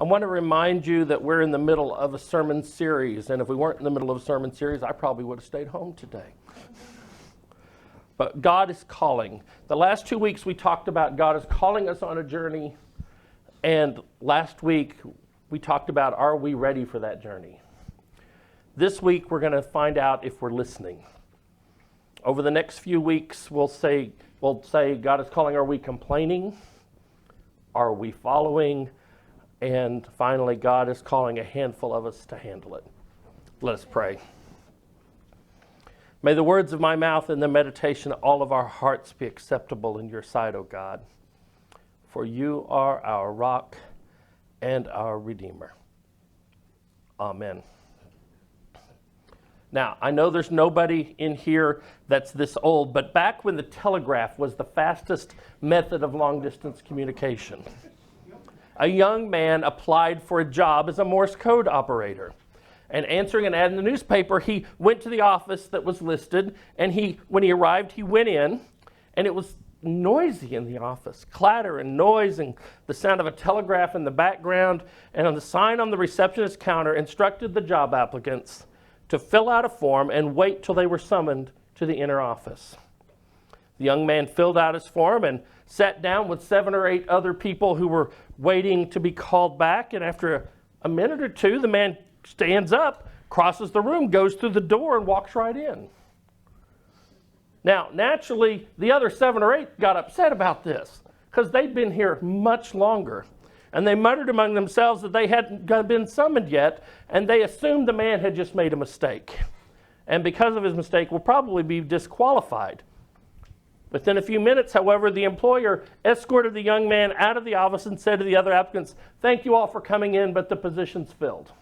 I want to remind you that we're in the middle of a sermon series, and if we weren't in the middle of a sermon series, I probably would have stayed home today. But God is calling. The last 2 weeks we talked about God is calling us on a journey, and last week we talked about, are we ready for that journey? This week we're going to find out if we're listening. Over the next few weeks we'll say God is calling, are we complaining? Are we following? And finally, God is calling a handful of us to handle it. Let us pray. May the words of my mouth and the meditation of all of our hearts be acceptable in your sight, O God. For you are our rock and our Redeemer. Amen. Now, I know there's nobody in here that's this old, but back when the telegraph was the fastest method of long-distance communication, a young man applied for a job as a Morse code operator. And answering an ad in the newspaper, he went to the office that was listed, and when he arrived, he went in, and it was noisy in the office, clatter and noise and the sound of a telegraph in the background, and on the sign on the receptionist counter instructed the job applicants to fill out a form and wait till they were summoned to the inner office. The young man filled out his form and sat down with 7 or 8 other people who were waiting to be called back, and after a minute or two, the man stands up, crosses the room, goes through the door, and walks right in. Now, naturally, the other 7 or 8 got upset about this because they'd been here much longer, and they muttered among themselves that they hadn't been summoned yet, and they assumed the man had just made a mistake, and because of his mistake will probably be disqualified. Within a few minutes, however, the employer escorted the young man out of the office and said to the other applicants, "Thank you all for coming in, but the position's filled."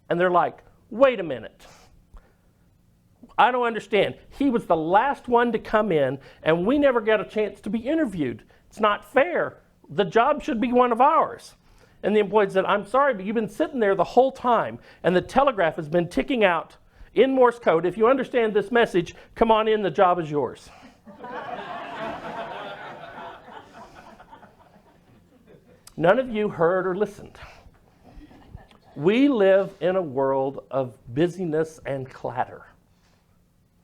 And they're like, "Wait a minute. I don't understand. He was the last one to come in, and we never got a chance to be interviewed. It's not fair. The job should be one of ours." And the employee said, "I'm sorry, but you've been sitting there the whole time, and the telegraph has been ticking out in Morse code. If you understand this message, come on in, the job is yours." None of you heard or listened. We live in a world of busyness and clatter,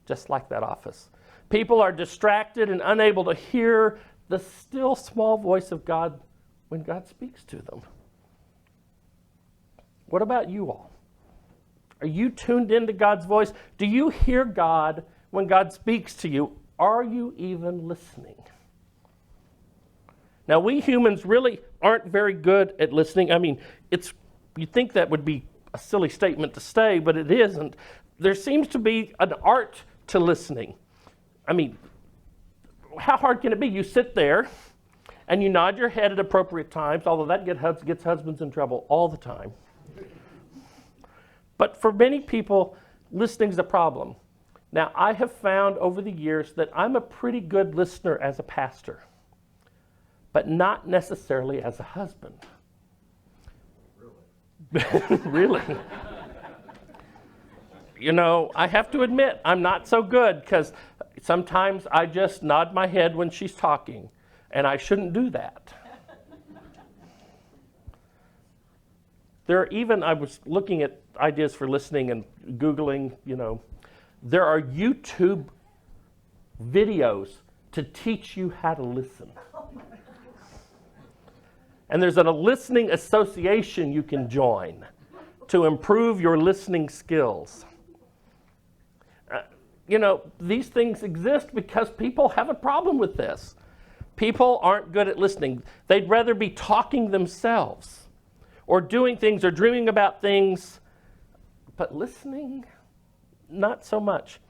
just like that office. People are distracted and unable to hear the still small voice of God when God speaks to them. What about you all? Are you tuned into God's voice? Do you hear God when God speaks to you? Are you even listening? Now, we humans really aren't very good at listening. I mean, you'd think that would be a silly statement to say, but it isn't. There seems to be an art to listening. I mean, how hard can it be? You sit there and you nod your head at appropriate times, although that gets husbands in trouble all the time. But for many people, listening's a problem. Now, I have found over the years that I'm a pretty good listener as a pastor, but not necessarily as a husband. Really? Really? You know, I have to admit, I'm not so good because sometimes I just nod my head when she's talking, and I shouldn't do that. I was looking at ideas for listening and Googling, there are YouTube videos to teach you how to listen. And there's a listening association you can join to improve your listening skills. These things exist because people have a problem with this. People aren't good at listening. They'd rather be talking themselves or doing things or dreaming about things, but listening, not so much.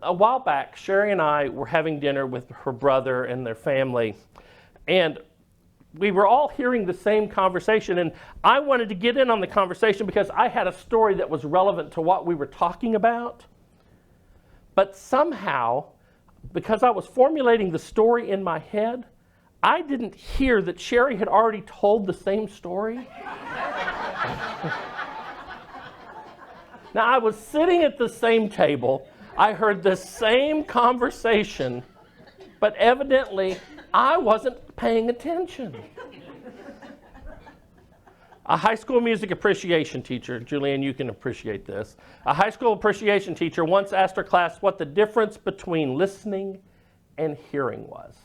A while back, Sherry and I were having dinner with her brother and their family, and we were all hearing the same conversation, and I wanted to get in on the conversation because I had a story that was relevant to what we were talking about. But somehow, because I was formulating the story in my head, I didn't hear that Sherry had already told the same story. Now, I was sitting at the same table. I heard the same conversation, but evidently I wasn't paying attention. A high school music appreciation teacher, Julianne, you can appreciate this. A high school appreciation teacher once asked her class what the difference between listening and hearing was.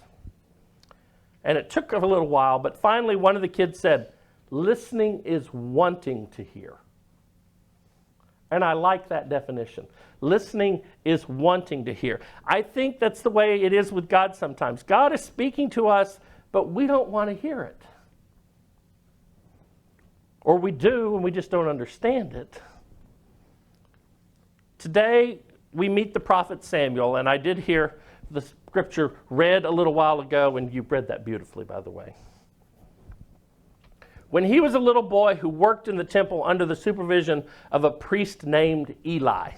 And it took a little while, but finally one of the kids said, listening is wanting to hear. And I like that definition. Listening is wanting to hear. I think that's the way it is with God sometimes. God is speaking to us, but we don't want to hear it. Or we do, and we just don't understand it. Today, we meet the prophet Samuel, and I did hear the scripture read a little while ago, and you read that beautifully, by the way. When he was a little boy who worked in the temple under the supervision of a priest named Eli.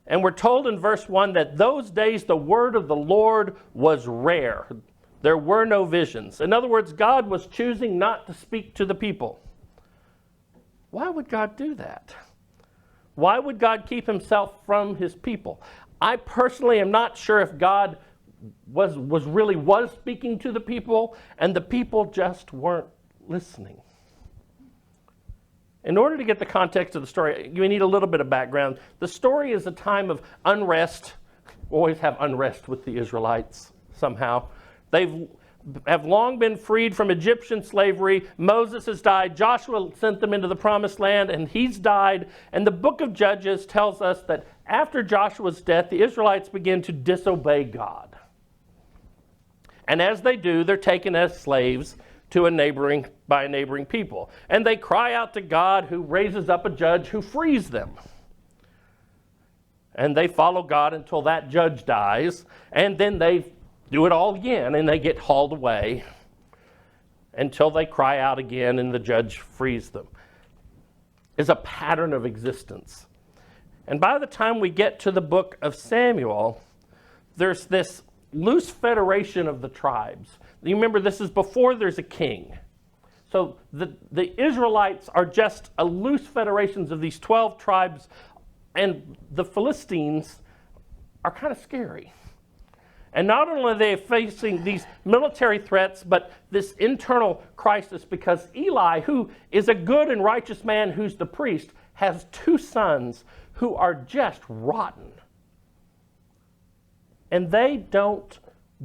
And we're told in verse 1 that those days the word of the Lord was rare. There were no visions. In other words, God was choosing not to speak to the people. Why would God do that? Why would God keep himself from his people? I personally am not sure if God was speaking to the people and the people just weren't listening. In order to get the context of the story, you need a little bit of background. The story is a time of unrest. We always have unrest with the Israelites somehow. They have long been freed from Egyptian slavery. Moses has died. Joshua sent them into the promised land, and he's died. And the book of Judges tells us that after Joshua's death, the Israelites begin to disobey God. And as they do, they're taken as slaves by a neighboring people. And they cry out to God, who raises up a judge who frees them. And they follow God until that judge dies, and then they do it all again, and they get hauled away until they cry out again and the judge frees them. It's a pattern of existence. And by the time we get to the book of Samuel, there's this loose federation of the tribes. You remember, this is before there's a king. So the Israelites are just a loose federations of these 12 tribes, and the Philistines are kind of scary. And not only are they facing these military threats, but this internal crisis, because Eli, who is a good and righteous man who's the priest, has 2 sons who are just rotten. And they don't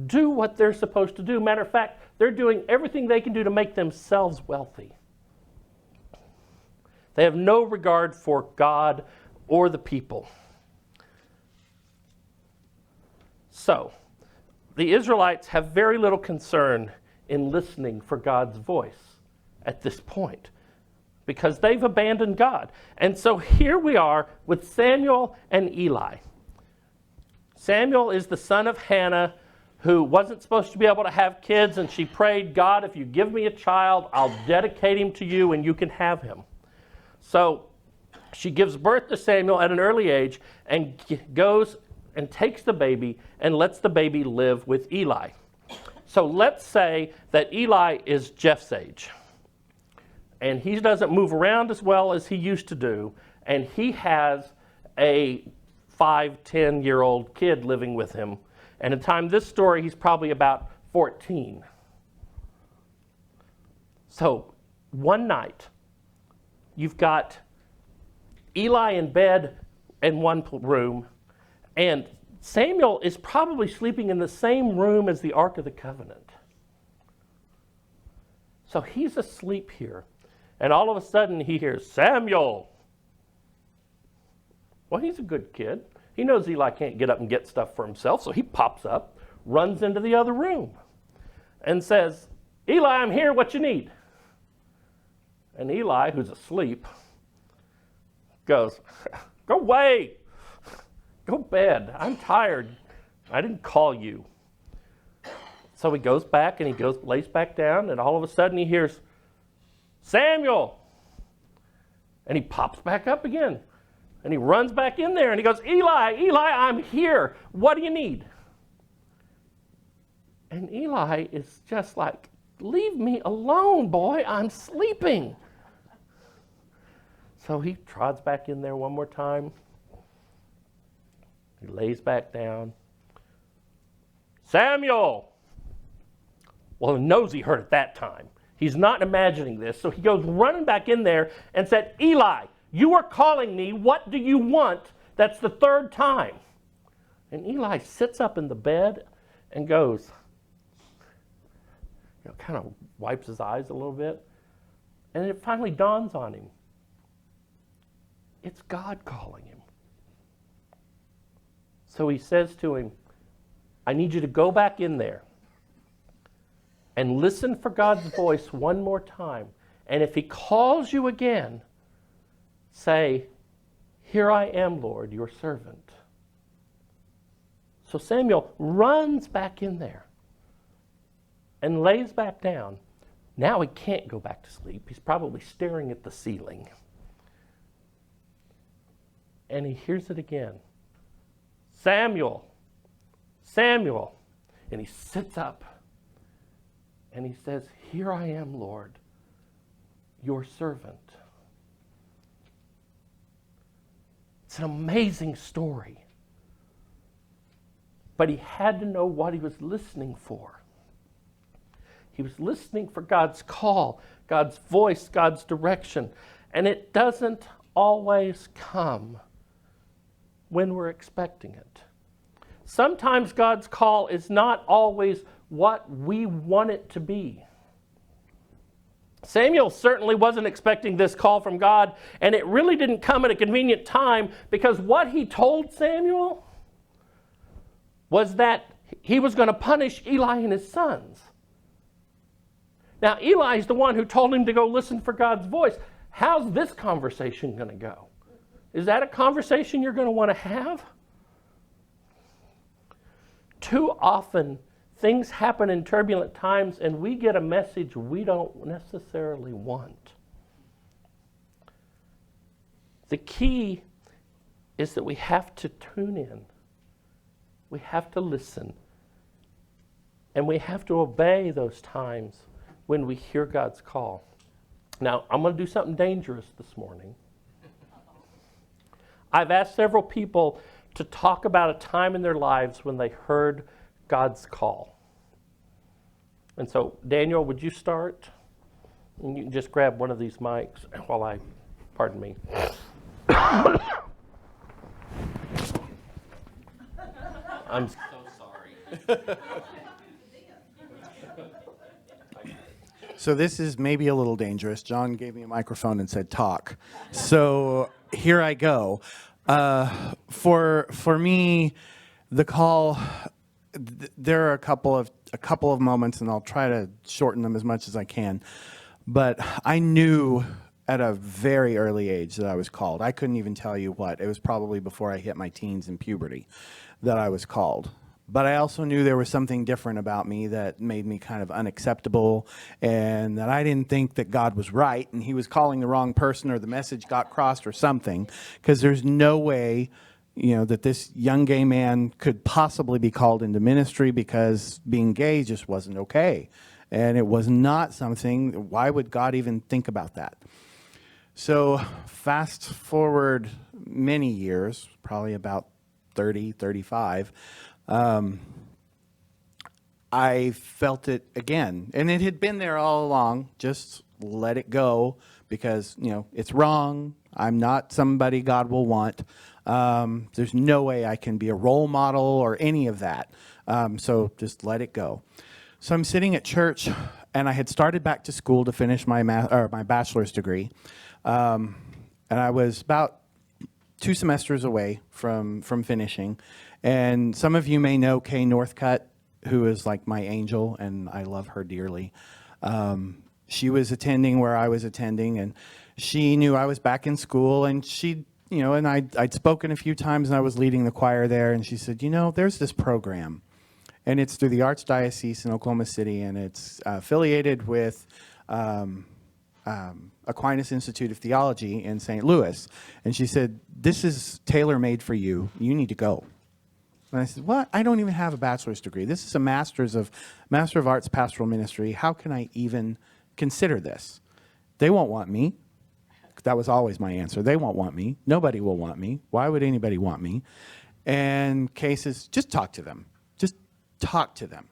do what they're supposed to do. Matter of fact, they're doing everything they can do to make themselves wealthy. They have no regard for God or the people. So, the Israelites have very little concern in listening for God's voice at this point, because they've abandoned God. And so here we are with Samuel and Eli. Samuel is the son of Hannah, who wasn't supposed to be able to have kids, and she prayed, God, if you give me a child, I'll dedicate him to you and you can have him. So she gives birth to Samuel at an early age and goes and takes the baby and lets the baby live with Eli. So let's say that Eli is Jeff's age, and he doesn't move around as well as he used to do, and he has a 5-10-year-old kid living with him. And at the time of this story, he's probably about 14. So one night, you've got Eli in bed in one room, and Samuel is probably sleeping in the same room as the Ark of the Covenant. So he's asleep here. And all of a sudden he hears, Samuel! Well, he's a good kid. He knows Eli can't get up and get stuff for himself, so he pops up, runs into the other room, and says, Eli, I'm here, what you need? And Eli, who's asleep, goes, go away! Go to bed. I'm tired. I didn't call you. So he goes back and lays back down, and all of a sudden he hears, Samuel! And he pops back up again. And he runs back in there and he goes, Eli, I'm here. What do you need? And Eli is just like, leave me alone, boy. I'm sleeping. So he trods back in there one more time. He lays back down. Samuel! Well, the nosy heard it that time. He's not imagining this. So he goes running back in there and said, Eli, you are calling me. What do you want? That's the third time. And Eli sits up in the bed and goes, kind of wipes his eyes a little bit. And it finally dawns on him. It's God calling him. So he says to him, I need you to go back in there and listen for God's voice one more time. And if he calls you again, say, here I am, Lord, your servant. So Samuel runs back in there and lays back down. Now he can't go back to sleep. He's probably staring at the ceiling. And he hears it again. Samuel, Samuel. And he sits up and he says, here I am, Lord, your servant. It's an amazing story. But he had to know what he was listening for. He was listening for God's call, God's voice, God's direction. And it doesn't always come when we're expecting it. Sometimes God's call is not always what we want it to be. Samuel certainly wasn't expecting this call from God, and it really didn't come at a convenient time, because what he told Samuel was that he was going to punish Eli and his sons. Now, Eli is the one who told him to go listen for God's voice. How's this conversation going to go? Is that a conversation you're going to want to have? Too often, things happen in turbulent times and we get a message we don't necessarily want. The key is that we have to tune in. We have to listen. And we have to obey those times when we hear God's call. Now, I'm going to do something dangerous this morning. I've asked several people to talk about a time in their lives when they heard God's call. And so, Daniel, would you start? And you can just grab one of these mics while I, pardon me. I'm so sorry. So this is maybe a little dangerous. John gave me a microphone and said, talk. So here I go. For me, the call, there are a couple of moments, and I'll try to shorten them as much as I can. But I knew at a very early age that I was called. I couldn't even tell you what. It was probably before I hit my teens and puberty that I was called. But I also knew there was something different about me that made me kind of unacceptable, and that I didn't think that God was right and he was calling the wrong person, or the message got crossed or something, because there's no way, that this young gay man could possibly be called into ministry, because being gay just wasn't okay. And it was not something, why would God even think about that? So fast forward many years, probably about 30, 35, I felt it again, and it had been there all along. Just let it go, because it's wrong. I'm not somebody God will want. There's no way I can be a role model or any of that. So just let it go. So I'm sitting at church, and I had started back to school to finish my bachelor's degree, and I was about 2 semesters away from finishing. And some of you may know Kay Northcutt, who is like my angel, and I love her dearly. She was attending where I was attending, and she knew I was back in school, and she, and I'd spoken a few times, and I was leading the choir there, and she said, there's this program, and it's through the Archdiocese in Oklahoma City, and it's affiliated with Aquinas Institute of Theology in St. Louis. And she said, this is tailor-made for you. You need to go. And I said, what? I don't even have a bachelor's degree. This is a Master of Arts Pastoral Ministry. How can I even consider this? They won't want me. That was always my answer. They won't want me. Nobody will want me. Why would anybody want me? And Kay says, just talk to them. Just talk to them.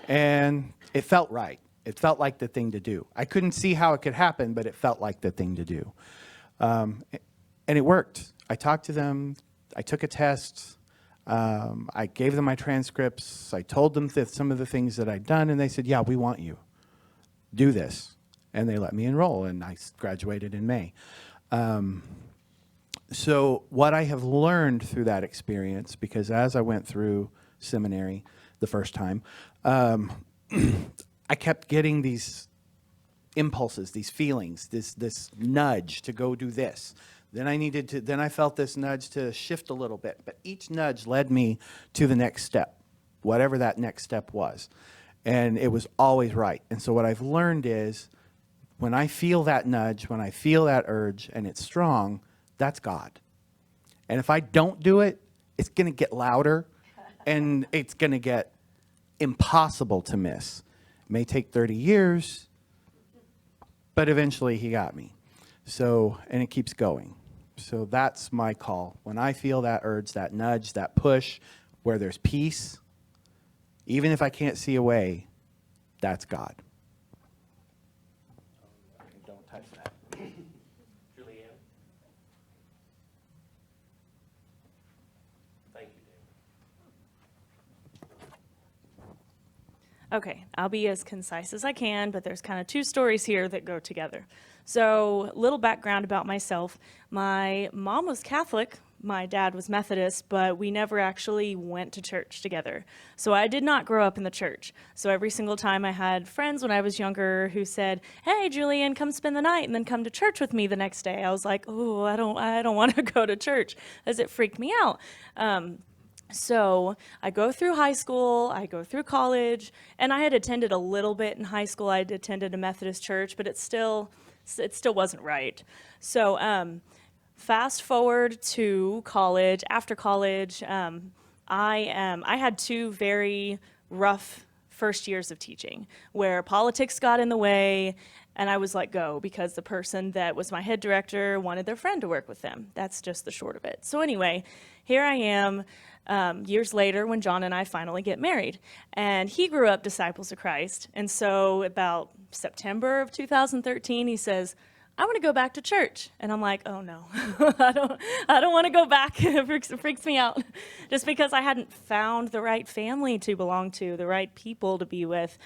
And it felt right. It felt like the thing to do. I couldn't see how it could happen, but it felt like the thing to do. And it worked. I talked to them. I took a test. I gave them my transcripts. I told them some of the things that I'd done, and they said, yeah, we want you. Do this. And they let me enroll, and I graduated in May. So what I have learned through that experience, because as I went through seminary the first time, I kept getting these impulses, these feelings, this nudge to go do this. Then I felt this nudge to shift a little bit, but each nudge led me to the next step, whatever that next step was. And it was always right. And so what I've learned is when I feel that nudge, when I feel that urge and it's strong, that's God. And if I don't do it, it's going to get louder and it's going to get impossible to miss. It may take 30 years, but eventually he got me. So, and it keeps going. So that's my call. When I feel that urge, that nudge, that push, where there's peace, even if I can't see a way, that's God. Don't touch that. Julianne? Thank you, David. Okay, I'll be as concise as I can, but there's kind of two stories here that go together. So, little background about myself. My mom was Catholic, my dad was Methodist, but we never actually went to church together. So I did not grow up in the church. So every single time I had friends when I was younger who said, "Hey, Julian, come spend the night and then come to church with me the next day," I was like, "Oh, I don't want to go to church," as it freaked me out. So I go through high school, I go through college, and I had attended a little bit in high school. I'd attended a Methodist church, but it still wasn't right. So fast forward to college. After college, I had two very rough first years of teaching where politics got in the way, and I was let go because the person that was my head director wanted their friend to work with them. That's just the short of it. So anyway, here I am. Years later when John and I finally get married. And he grew up Disciples of Christ. And so about September of 2013, he says, "I want to go back to church." And I'm like, "Oh no, I don't want to go back." It freaks me out just because I hadn't found the right family to belong to, the right people to be with.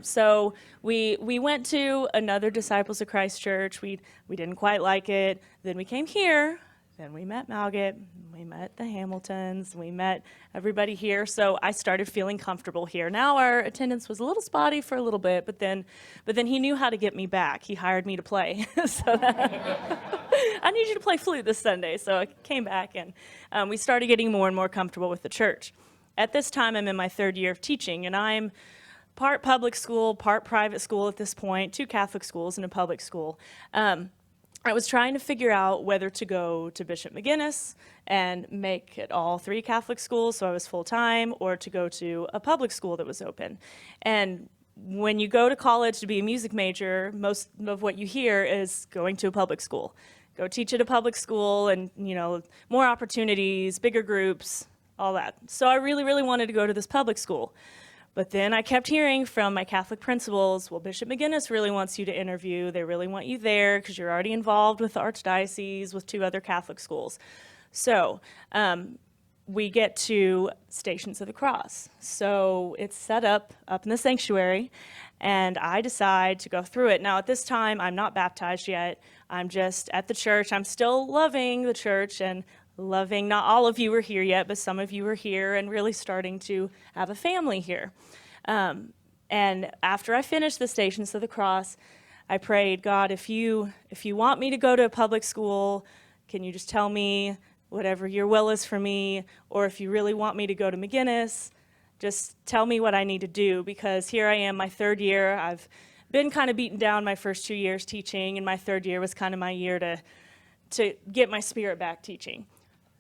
So we went to another Disciples of Christ church. We didn't quite like it. Then we came here. Then we met Malget, we met the Hamiltons, we met everybody here, so I started feeling comfortable here. Now our attendance was a little spotty for a little bit, but then he knew how to get me back. He hired me to play. I need you to play flute this Sunday, so I came back and we started getting more and more comfortable with the church. At this time, I'm in my third year of teaching, and I'm part public school, part private school at this point, 2 Catholic schools and a public school. I was trying to figure out whether to go to Bishop McGinnis and make it all 3 Catholic schools, so I was full-time, or to go to a public school that was open. And when you go to college to be a music major, most of what you hear is going to a public school. Go teach at a public school and, more opportunities, bigger groups, all that. So I really, really wanted to go to this public school. But then I kept hearing from my Catholic principals, well, Bishop McGinnis really wants you to interview. They really want you there because you're already involved with the Archdiocese, with 2 other Catholic schools. So we get to Stations of the Cross. So it's set up in the sanctuary, and I decide to go through it. Now, at this time, I'm not baptized yet. I'm just at the church. I'm still loving the church and loving, not all of you are here yet, but some of you are here and really starting to have a family here. And after I finished the Stations of the Cross, I prayed, "God, if you want me to go to a public school, can you just tell me whatever your will is for me? Or if you really want me to go to McGinnis, just tell me what I need to do," because here I am, my third year. I've been kind of beaten down my first 2 years teaching, and my third year was kind of my year to get my spirit back teaching.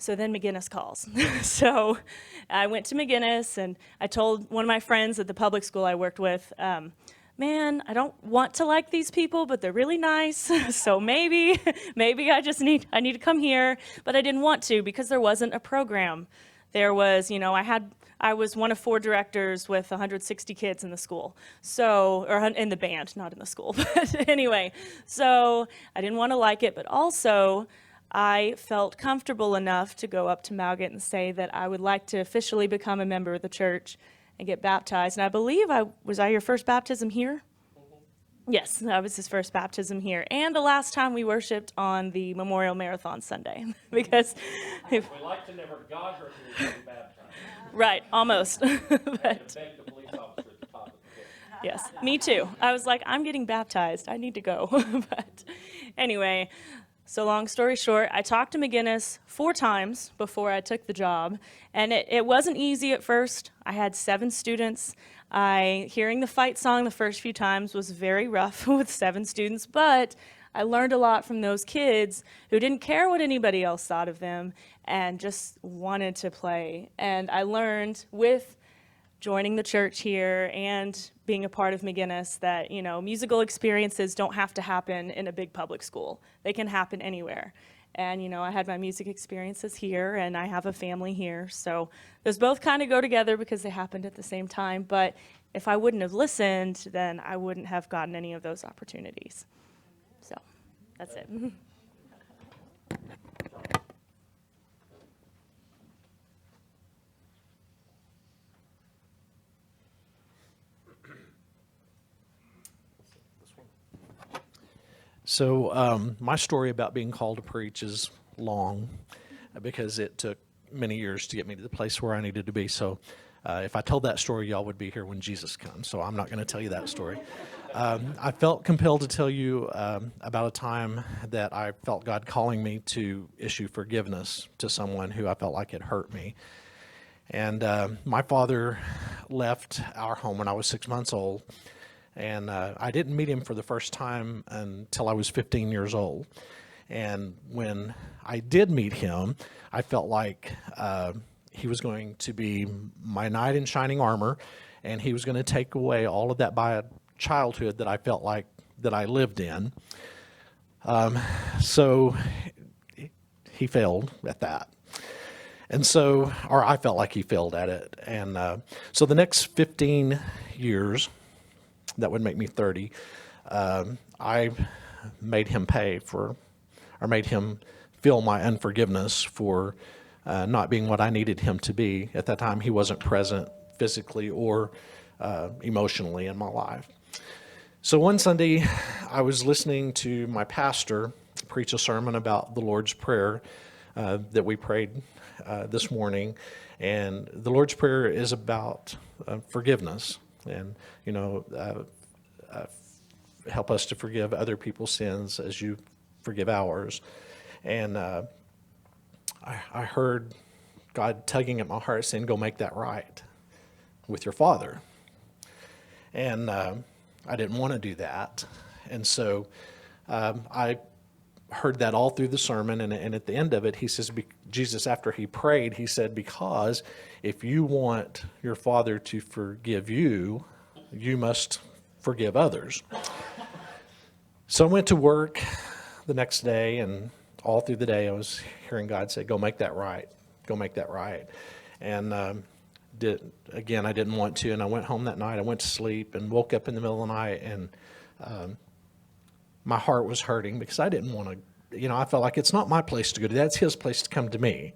So then McGinnis calls. So I went to McGinnis, and I told one of my friends at the public school I worked with, "Man, I don't want to like these people, but they're really nice. So maybe I need to come here." But I didn't want to because there wasn't a program There was, I was one of 4 directors with 160 kids in the school. So, or in the band, not in the school. But anyway, so I didn't want to like it, but also I felt comfortable enough to go up to Malget and say that I would like to officially become a member of the church and get baptized. And I believe was I your first baptism here? Yes, that was his first baptism here. And the last time we worshiped on the Memorial Marathon Sunday. Because, We like to never God or who was baptized. right, almost. I But, had to beg the police officer at the top of the hill. yes, me too. I was like, I'm getting baptized. I need to go. But anyway, so long story short, I talked to McGinnis 4 times before I took the job. And it wasn't easy at first. I had 7 students. Hearing the fight song the first few times was very rough with 7 students, but I learned a lot from those kids who didn't care what anybody else thought of them and just wanted to play. And I learned with joining the church here and being a part of McGinnis that, musical experiences don't have to happen in a big public school. They can happen anywhere. And, I had my music experiences here, and I have a family here. So those both kind of go together because they happened at the same time. But if I wouldn't have listened, then I wouldn't have gotten any of those opportunities. So that's it. So my story about being called to preach is long because it took many years to get me to the place where I needed to be. So if I told that story, y'all would be here when Jesus comes. So I'm not going to tell you that story. I felt compelled to tell you about a time that I felt God calling me to issue forgiveness to someone who I felt like had hurt me. And my father left our home when I was 6 months old. And I didn't meet him for the first time until I was 15 years old. And when I did meet him, I felt like he was going to be my knight in shining armor, and he was going to take away all of that bad childhood that I felt like that I lived in. So he failed at that. And so, or I felt like he failed at it. And so the next 15 years, that would make me 30, I made him pay for, or made him feel my unforgiveness for not being what I needed him to be. At that time, he wasn't present physically or emotionally in my life. So one Sunday, I was listening to my pastor preach a sermon about the Lord's Prayer that we prayed this morning. And the Lord's Prayer is about forgiveness. And, help us to forgive other people's sins as you forgive ours. And I heard God tugging at my heart saying, go make that right with your father. And I didn't want to do that. And so I heard that all through the sermon. And at the end of it, he says, Jesus, after he prayed, he said, because if you want your father to forgive you, you must forgive others. So I went to work the next day, and all through the day I was hearing God say, go make that right, go make that right. And I didn't want to, and I went home that night, I went to sleep and woke up in the middle of the night, and my heart was hurting because I didn't want to, I felt like it's not my place to go to, that's his place to come to me.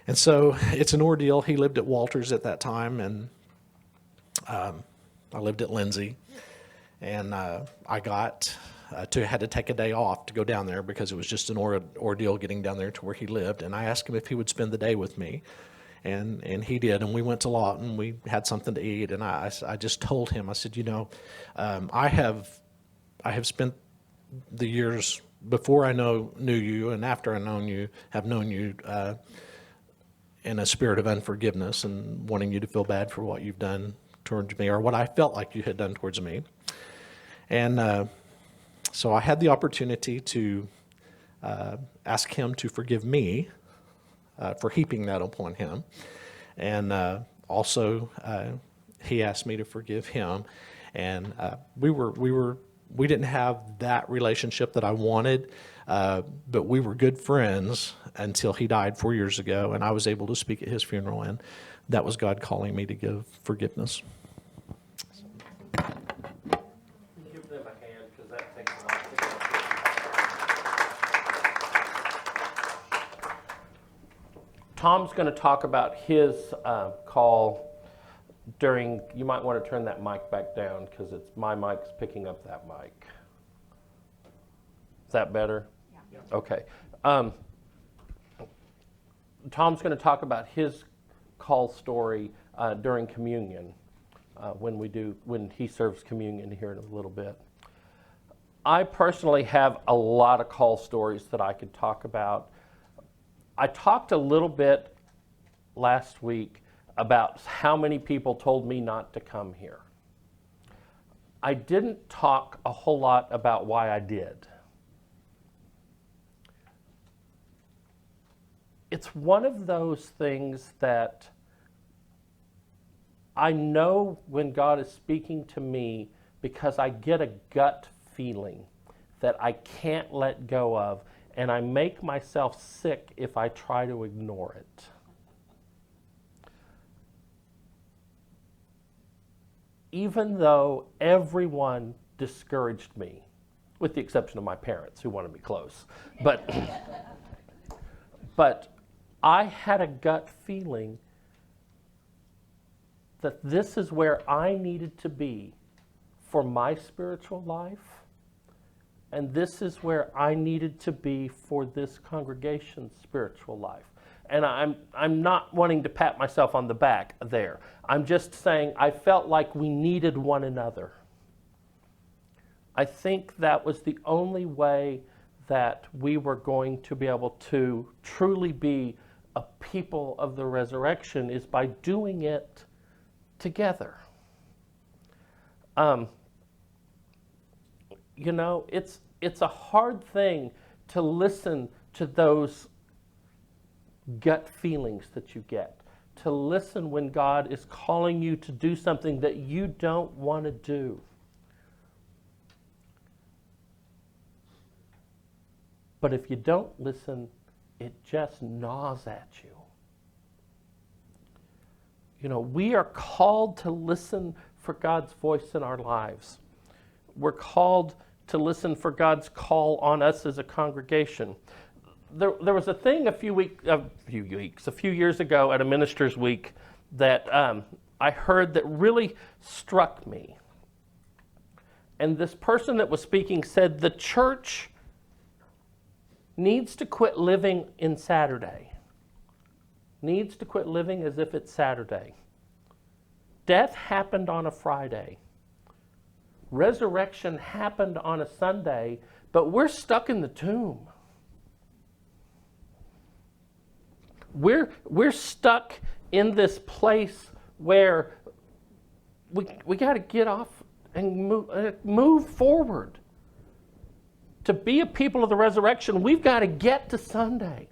And so it's an ordeal. He lived at Walters at that time, and I lived at Lindsay, and I had to take a day off to go down there because it was just an ordeal getting down there to where he lived. And I asked him if he would spend the day with me, and he did. And we went to Lawton. We had something to eat, and I just told him, I said, I have spent the years before I knew you and after I have known you in a spirit of unforgiveness and wanting you to feel bad for what you've done towards me, or what I felt like you had done towards me. And so I had the opportunity to ask him to forgive me for heaping that upon him. And also he asked me to forgive him. And we were We didn't have that relationship that I wanted, but we were good friends until he died 4 years ago, and I was able to speak at his funeral, and that was God calling me to give forgiveness. Give them a hand, because that takes a lot. Tom's going to talk about his call during, you might want to turn that mic back down, because my mic's picking up that mic. Is that better? Yeah. Okay. Tom's going to talk about his call story during communion, when he serves communion here in a little bit. I personally have a lot of call stories that I could talk about. I talked a little bit last week about how many people told me not to come here. I didn't talk a whole lot about why I did. It's one of those things that I know when God is speaking to me, because I get a gut feeling that I can't let go of, and I make myself sick if I try to ignore it. Even though everyone discouraged me, with the exception of my parents who wanted me close. But I had a gut feeling that this is where I needed to be for my spiritual life, and this is where I needed to be for this congregation's spiritual life. And I'm not wanting to pat myself on the back there. I'm just saying I felt like we needed one another. I think that was the only way that we were going to be able to truly be a people of the resurrection, is by doing it together. You know, it's a hard thing to listen to those gut feelings that you get, to listen when God is calling you to do something that you don't want to do. But if you don't listen, it just gnaws at you. You know, we are called to listen for God's voice in our lives. We're called to listen for God's call on us as a congregation. There was a thing a few years ago at a minister's week that I heard that really struck me. And this person that was speaking said the church needs to quit living in Saturday. Needs to quit living as if it's Saturday. Death happened on a Friday. Resurrection happened on a Sunday, but we're stuck in the tomb. We're stuck in this place where we got to get off and move forward. To be a people of the resurrection, we've got to get to Sunday.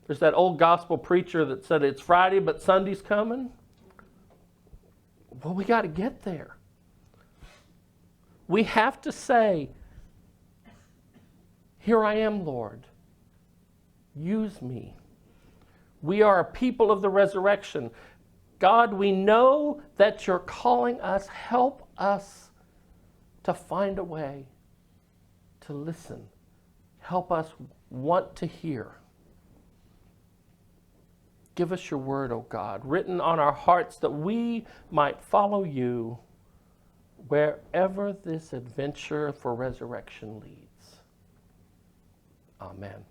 There's that old gospel preacher that said it's Friday, but Sunday's coming. Well, we got to get there. We have to say, here I am, Lord. Use me. We are a people of the resurrection. God, we know that you're calling us. Help us to find a way to listen. Help us want to hear. Give us your word, O God, written on our hearts that we might follow you wherever this adventure for resurrection leads. Amen.